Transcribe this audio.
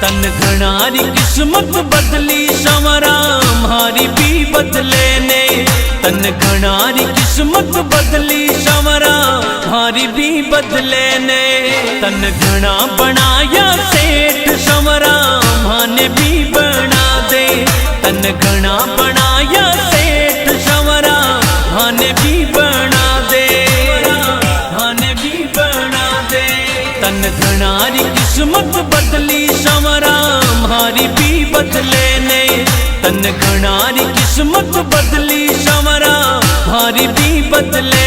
तन घणारी किस्मत बदली संवरा मारी भी बदले ने। तन घणारी किस्मत बदली संवरा मारी भी बदले ने। तन घना बनाया सेठ संवरा माने भी बना दे। तन घना बनाया सेठ संवरा माने भी बना दे। माने भी बना दे। तन घणारी किस्मत बदली संवरा मारी भी बदले ने। तन घणारी किस्मत बदली संवरा मारी भी बदले